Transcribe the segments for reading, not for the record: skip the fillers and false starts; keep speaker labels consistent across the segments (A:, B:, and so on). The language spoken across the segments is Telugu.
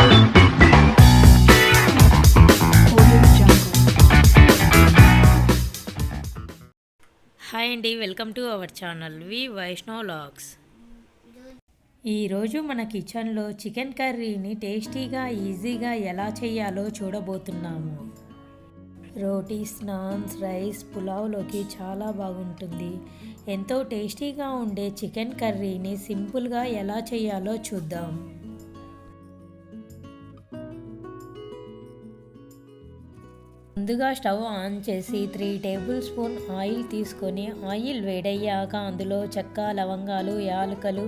A: హాయ్ అండి, welcome to our channel V Vaishnav vlogs. ఈరోజు మన కిచెన్లో చికెన్ కర్రీని టేస్టీగా ఈజీగా ఎలా చేయాలో చూడబోతున్నాము. రోటీస్, నాన్స్, రైస్, పులావ్లోకి చాలా బాగుంటుంది. ఎంతో టేస్టీగా ఉండే చికెన్ కర్రీని సింపుల్గా ఎలా చేయాలో చూద్దాం. ముందుగా స్టవ్ ఆన్ చేసి 3 టేబుల్ స్పూన్ ఆయిల్ తీసుకొని ఆయిల్ వేడయ్యాక అందులో చెక్క, లవంగాలు, యాలకులు,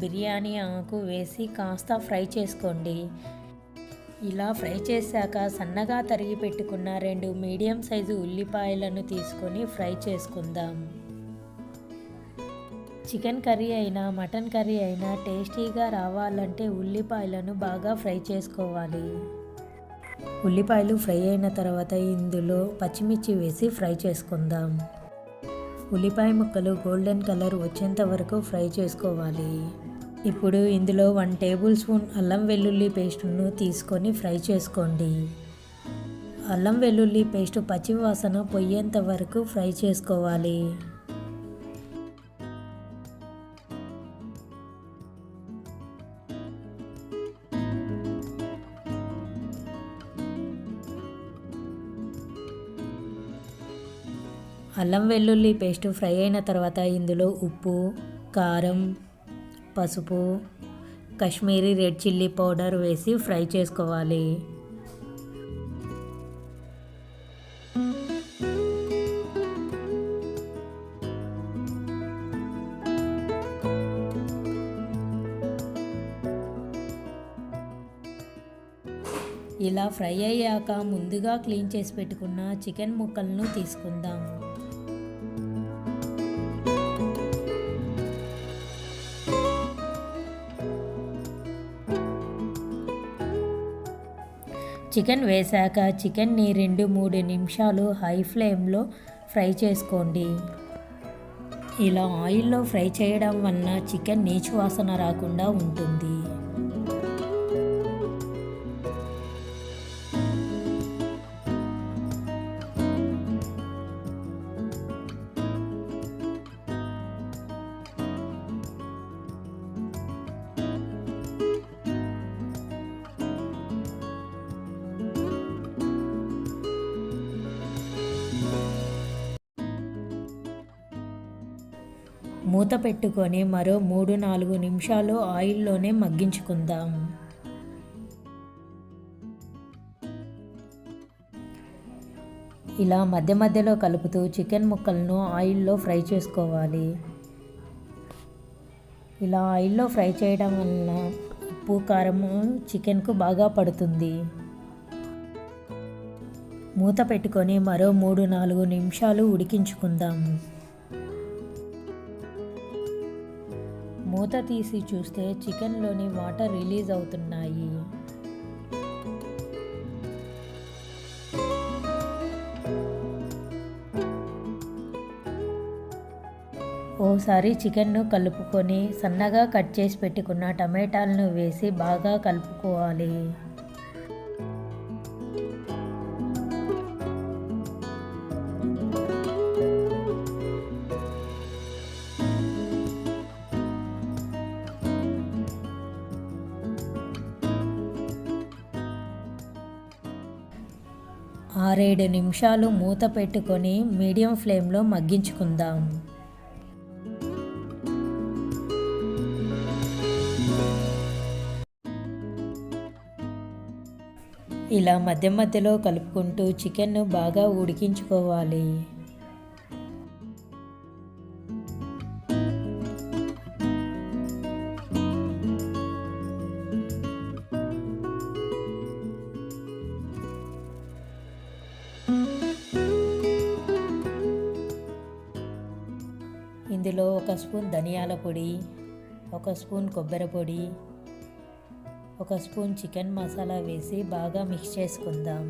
A: బిర్యానీ ఆకు వేసి కాస్త ఫ్రై చేసుకోండి. ఇలా ఫ్రై చేశాక సన్నగా తరిగి పెట్టుకున్న 2 మీడియం సైజు ఉల్లిపాయలను తీసుకొని ఫ్రై చేసుకుందాం. చికెన్ కర్రీ అయినా మటన్ కర్రీ అయినా టేస్టీగా రావాలంటే ఉల్లిపాయలను బాగా ఫ్రై చేసుకోవాలి. ఉల్లిపాయలు ఫ్రై అయిన తర్వాత ఇందులో పచ్చిమిర్చి వేసి ఫ్రై చేసుకుందాం. ఉల్లిపాయ ముక్కలు గోల్డెన్ కలర్ వచ్చేంత వరకు ఫ్రై చేసుకోవాలి. ఇప్పుడు ఇందులో 1 టేబుల్ స్పూన్ అల్లం వెల్లుల్లి పేస్టును తీసుకొని ఫ్రై చేసుకోండి. అల్లం వెల్లుల్లి పేస్ట్ పచ్చి వాసన పోయేంత వరకు ఫ్రై చేసుకోవాలి. అల్లం వెల్లుల్లి పేస్ట్ ఫ్రై అయిన తర్వాత ఇందులో ఉప్పు, కారం, పసుపు, కాశ్మీరీ రెడ్ చిల్లీ పౌడర్ వేసి ఫ్రై చేసుకోవాలి. ఇలా ఫ్రై అయ్యాక ముందుగా క్లీన్ చేసి పెట్టుకున్న చికెన్ ముక్కలను తీసుకుందాం. చికెన్ వేశాక చికెన్ని 2-3 నిమిషాలు హై ఫ్లేమ్లో ఫ్రై చేసుకోండి. ఇలా ఆయిల్లో ఫ్రై చేయడం వలన చికెన్ నీచు వాసన రాకుండా ఉంటుంది. మూత పెట్టుకొని మరో 3-4 నిమిషాలు ఆయిల్లోనే మగ్గించుకుందాం. ఇలా మధ్య మధ్యలో కలుపుతూ చికెన్ ముక్కలను ఆయిల్లో ఫ్రై చేసుకోవాలి. ఇలా ఆయిల్లో ఫ్రై చేయడం వలన ఉప్పు, కారము చికెన్కు బాగా పడుతుంది. మూత పెట్టుకొని మరో 3-4 నిమిషాలు ఉడికించుకుందాము. మూత తీసి చూస్తే చికెన్లోని వాటర్ రిలీజ్ అవుతున్నాయి. ఓసారి చికెన్ను కలుపుకొని సన్నగా కట్ చేసి పెట్టుకున్న టమాటాలను వేసి బాగా కలుపుకోవాలి. ఆరేడు నిమిషాలు మూత పెట్టుకొని మీడియం ఫ్లేమ్లో మగ్గించుకుందాం. ఇలా మధ్య మధ్యలో కలుపుకుంటూ చికెన్ను బాగా ఉడికించుకోవాలి. ఇందులో 1 స్పూన్ ధనియాల పొడి, 1 స్పూన్ కొబ్బరి పొడి, 1 స్పూన్ చికెన్ మసాలా వేసి బాగా మిక్స్ చేసుకుందాం.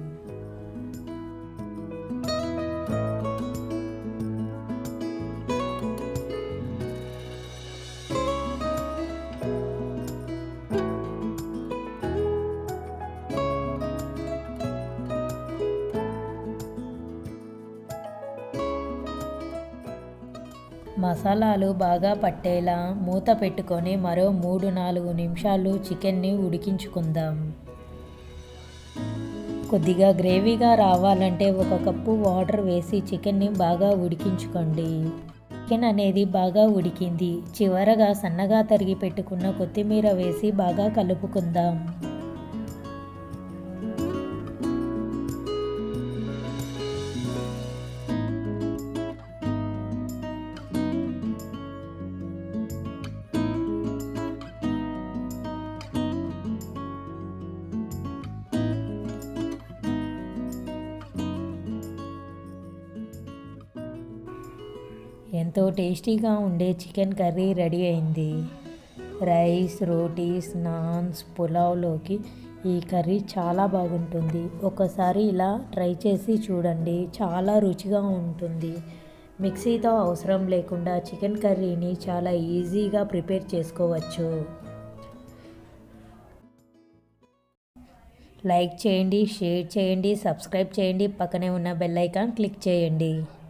A: మసాలాలు బాగా పట్టేలా మూత పెట్టుకొని మరో 3-4 నిమిషాలు చికెన్ని ఉడికించుకుందాం. కొద్దిగా గ్రేవీగా రావాలంటే 1 కప్పు వాటర్ వేసి చికెన్ని బాగా ఉడికించుకోండి. చికెన్ అనేది బాగా ఉడికింది. చివరగా సన్నగా తరిగి పెట్టుకున్న కొత్తిమీర వేసి బాగా కలుపుకుందాం. ఎంతో టేస్టీగా ఉండే చికెన్ కర్రీ రెడీ అయింది. రైస్, రోటీస్, నాన్స్, పులావ్లోకి ఈ కర్రీ చాలా బాగుంటుంది. ఒకసారి ఇలా ట్రై చేసి చూడండి, చాలా రుచిగా ఉంటుంది. మిక్సీతో అవసరం లేకుండా చికెన్ కర్రీని చాలా ఈజీగా ప్రిపేర్ చేసుకోవచ్చు. లైక్ చేయండి, షేర్ చేయండి, సబ్స్క్రైబ్ చేయండి, పక్కనే ఉన్న బెల్ ఐకాన్ క్లిక్ చేయండి.